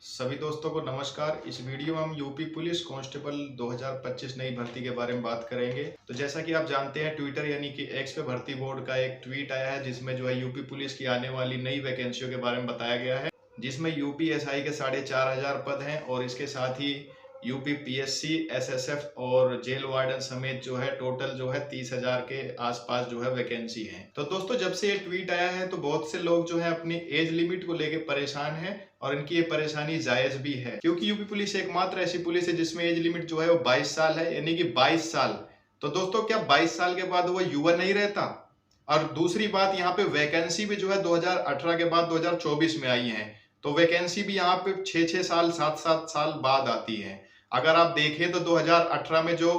सभी दोस्तों को नमस्कार। इस वीडियो में हम यूपी पुलिस कांस्टेबल 2025 नई भर्ती के बारे में बात करेंगे। तो जैसा कि आप जानते हैं, ट्विटर यानी कि एक्स पे भर्ती बोर्ड का एक ट्वीट आया है जिसमें जो है यूपी पुलिस की आने वाली नई वैकेंसियों के बारे में बताया गया है, जिसमें यूपी एसआई के 4,500 पद हैं और इसके साथ ही यूपी पीएससी, एसएसएफ और जेल वार्डन समेत जो है टोटल जो है 30,000 के आसपास जो है वैकेंसी है। तो दोस्तों, जब से ये ट्वीट आया है तो बहुत से लोग जो है अपनी एज लिमिट को लेकर परेशान हैं और इनकी ये परेशानी जायज भी है, क्योंकि यूपी पुलिस एकमात्र ऐसी पुलिस है जिसमें एज लिमिट जो है वो 22 साल है, यानी कि 22 साल। तो दोस्तों, क्या 22 साल के बाद वो युवा नहीं रहता? और दूसरी बात, यहाँ पे वैकेंसी भी जो है 2018 के बाद 2024 में आई है, तो वैकेंसी भी यहाँ पे 6-6 साल 7-7 साल बाद आती है। अगर आप देखें तो 2018 में जो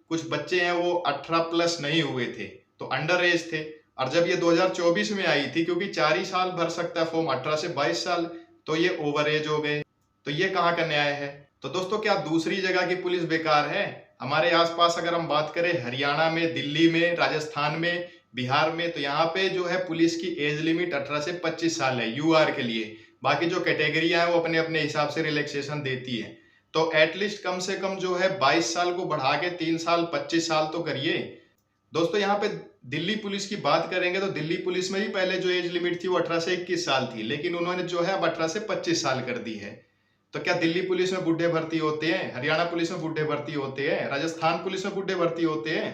कुछ बच्चे हैं वो 18 प्लस नहीं हुए थे, तो अंडर एज थे। और जब ये 2024 में आई थी, क्योंकि 4 ही साल भर सकता है फॉर्म, 18 से 22 साल, तो ये ओवर एज हो गए। तो ये कहाँ का न्याय है? तो दोस्तों, क्या दूसरी जगह की पुलिस बेकार है? हमारे आसपास अगर हम बात करें, हरियाणा में, दिल्ली में, राजस्थान में, बिहार में, तो यहाँ पे जो है पुलिस की एज लिमिट 18 से 25 साल है यूआर के लिए। बाकी जो कैटेगरियां हैं वो अपने अपने हिसाब से रिलैक्सेशन देती है। तो एटलीस्ट कम से कम जो है 22 साल को बढ़ा के 3 साल 25 साल तो करिए। दोस्तों, यहाँ पे दिल्ली पुलिस की बात करेंगे तो दिल्ली पुलिस में भी पहले जो एज लिमिट थी वो 18 से 21 साल थी, लेकिन उन्होंने जो है अब 18 से 25 साल कर दी है। तो क्या दिल्ली पुलिस में बुढ़े भर्ती होते हैं? हरियाणा पुलिस में बुढ़े भर्ती होते हैं? राजस्थान पुलिस में बुढ़े भर्ती होते हैं?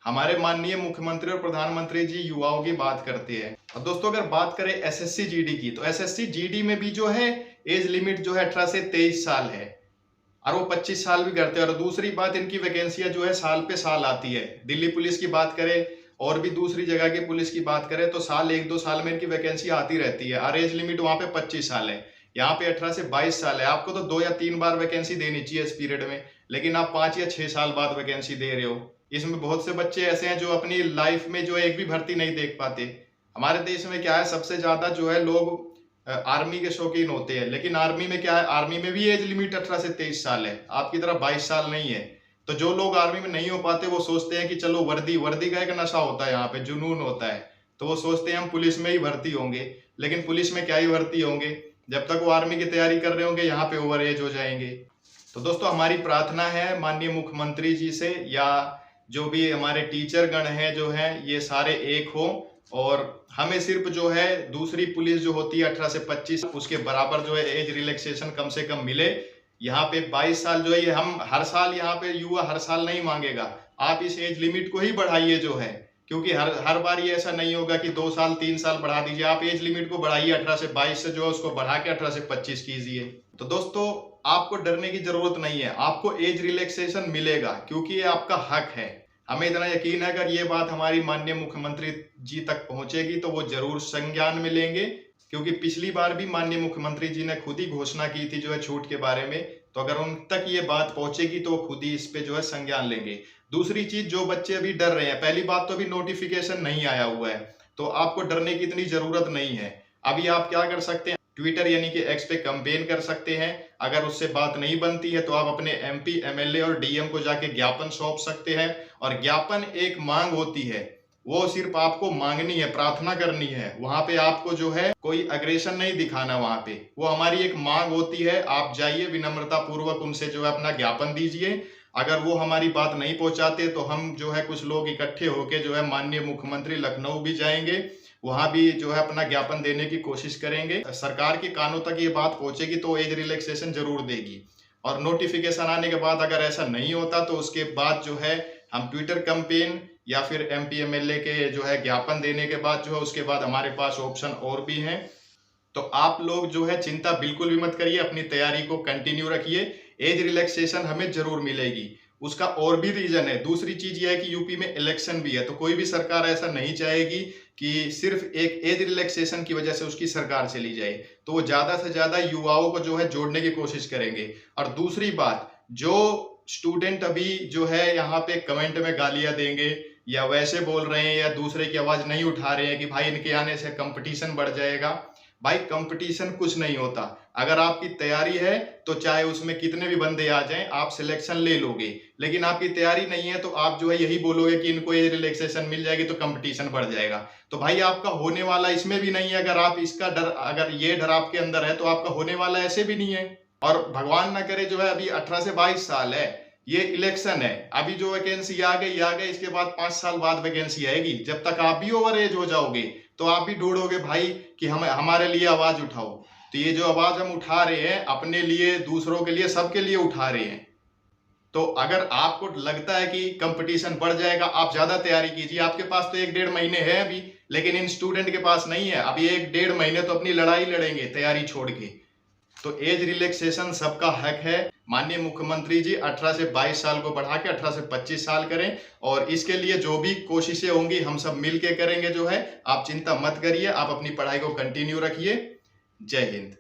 हमारे माननीय मुख्यमंत्री और प्रधानमंत्री जी युवाओं की बात करते हैं। और दोस्तों, अगर बात करें एसएससी जीडी की, तो एसएससी जीडी में भी जो है एज लिमिट जो है 18 से 23 साल है और वो 25 साल भी करते हैं। और दूसरी बात, इनकी वैकेंसियां जो है साल पे साल आती है। दिल्ली पुलिस की बात करें और भी दूसरी जगह की पुलिस की बात करें तो साल 1-2 साल में इनकी वैकेंसी आती रहती है और एज लिमिट वहां पे 25 साल है, यहाँ पे 18 से 22 साल है। आपको तो 2 या 3 बार वैकेंसी देनी चाहिए इस पीरियड में, लेकिन आप 5 या 6 साल बाद वैकेंसी दे रहे हो। इसमें बहुत से बच्चे ऐसे हैं जो अपनी लाइफ में जो एक भी भर्ती नहीं देख पाते। हमारे देश में क्या है, सबसे ज्यादा जो है लोग आर्मी के शौकीन होते हैं, लेकिन आर्मी में क्या है, आर्मी में भी एज लिमिट 18 से 23 साल है, आपकी तरह 22 साल नहीं है। तो जो लोग आर्मी में नहीं हो पाते वो सोचते हैं कि चलो वर्दी वर्दी का एक नशा होता है, यहाँ पे जुनून होता है, तो वो सोचते हैं हम पुलिस में ही भर्ती होंगे। लेकिन पुलिस में क्या ही भर्ती होंगे, जब तक वो आर्मी की तैयारी कर रहे होंगे यहाँ पे ओवर एज हो जाएंगे। तो दोस्तों, हमारी प्रार्थना है माननीय मुख्यमंत्री जी से, या जो भी हमारे टीचर गण हैं जो हैं, ये सारे एक हो और हमें सिर्फ जो है दूसरी पुलिस जो होती है 18 से 25 उसके बराबर जो है एज रिलैक्सेशन कम से कम मिले। यहाँ पे 22 साल जो है, ये हम हर साल यहाँ पे युवा हर साल नहीं मांगेगा, आप इस एज लिमिट को ही बढ़ाइए जो है, क्योंकि हर हर बार ये ऐसा नहीं होगा कि 2 साल 3 साल बढ़ा दीजिए। आप एज लिमिट को बढ़ाइए, 18 से 22 से जो है उसको बढ़ा के 18 से 25 कीजिए। तो दोस्तों, आपको डरने की जरूरत नहीं है, आपको एज रिलैक्सेशन मिलेगा क्योंकि ये आपका हक है। हमें इतना यकीन है अगर ये बात हमारी माननीय मुख्यमंत्री जी तक पहुंचेगी तो वो जरूर संज्ञान में लेंगे, क्योंकि पिछली बार भी माननीय मुख्यमंत्री जी ने खुद ही घोषणा की थी जो है छूट के बारे में। तो अगर उन तक ये बात पहुंचेगी तो वो खुद ही इस पे जो है संज्ञान लेंगे। दूसरी चीज, जो बच्चे अभी डर रहे हैं, पहली बात तो अभी नोटिफिकेशन नहीं आया हुआ है, तो आपको डरने की इतनी जरूरत नहीं है। अभी आप क्या कर सकते हैं, ट्विटर यानी कि एक्स पे कैंपेन कर सकते हैं। अगर उससे बात नहीं बनती है तो आप अपने एमपी, एमएलए और डीएम को जाके ज्ञापन सौंप सकते हैं। और ज्ञापन एक मांग होती है, वो सिर्फ आपको मांगनी है, प्रार्थना करनी है। वहां पे आपको जो है कोई अग्रेशन नहीं दिखाना, वहां पे वो हमारी एक मांग होती है। आप जाइए, विनम्रता पूर्वक उनसे जो है अपना ज्ञापन दीजिए। अगर वो हमारी बात नहीं पहुंचाते तो हम जो है कुछ लोग इकट्ठे होके जो है माननीय मुख्यमंत्री लखनऊ भी जाएंगे, वहां भी जो है अपना ज्ञापन देने की कोशिश करेंगे। सरकार के कानों तक ये बात पहुंचेगी तो एज रिलैक्सेशन जरूर देगी। और नोटिफिकेशन आने के बाद अगर ऐसा नहीं होता तो उसके बाद जो है हम ट्विटर कैंपेन या फिर एमपी एमएलए के जो है ज्ञापन देने के बाद जो है उसके बाद हमारे पास ऑप्शन और भी हैं। तो आप लोग जो है चिंता बिल्कुल भी मत करिए, अपनी तैयारी को कंटिन्यू रखिए। एज रिलैक्सेशन हमें जरूर मिलेगी। उसका और भी रीजन है, दूसरी चीज यह है कि यूपी में इलेक्शन भी है, तो कोई भी सरकार ऐसा नहीं चाहेगी कि सिर्फ एक एज रिलैक्सेशन की वजह से उसकी सरकार चली जाए। तो वो ज्यादा से ज्यादा युवाओं को जो है जोड़ने की कोशिश करेंगे। और दूसरी बात, जो स्टूडेंट अभी जो है यहाँ पे कमेंट में गालियां देंगे या वैसे बोल रहे हैं या दूसरे की आवाज नहीं उठा रहे हैं कि भाई इनके आने से कंपटीशन बढ़ जाएगा, भाई कंपटीशन कुछ नहीं होता। अगर आपकी तैयारी है तो चाहे उसमें कितने भी बंदे आ जाएं आप सिलेक्शन ले लोगे, लेकिन आपकी तैयारी नहीं है तो आप जो है यही बोलोगे कि इनको ये रिलैक्सेशन मिल जाएगी तो कंपटीशन बढ़ जाएगा। तो भाई आपका होने वाला इसमें भी नहीं है। अगर आप इसका डर, अगर ये डर आपके अंदर है तो आपका होने वाला ऐसे भी नहीं है। और भगवान ना करे जो है अभी 18 से 22 साल है, ये इलेक्शन है, अभी जो वैकेंसी आ गई, इसके बाद 5 साल बाद वैकेंसी आएगी। जब तक आप भी ओवर एज हो जाओगे तो आप भी ढूंढोगे भाई कि हम हमारे लिए आवाज उठाओ। तो ये जो आवाज हम उठा रहे हैं अपने लिए, दूसरों के लिए, सबके लिए उठा रहे हैं। तो अगर आपको लगता है कि कंपटीशन बढ़ जाएगा, आप ज्यादा तैयारी कीजिए। आपके पास तो 1-1.5 महीने है अभी, लेकिन इन स्टूडेंट के पास नहीं है। अभी 1-1.5 महीने तो अपनी लड़ाई लड़ेंगे तैयारी छोड़ के। तो एज रिलैक्सेशन सबका हक है। माननीय मुख्यमंत्री जी 18 से 22 साल को बढ़ा के 18 से 25 साल करें, और इसके लिए जो भी कोशिशें होंगी हम सब मिलके करेंगे जो है। आप चिंता मत करिए, आप अपनी पढ़ाई को कंटिन्यू रखिए। जय हिंद।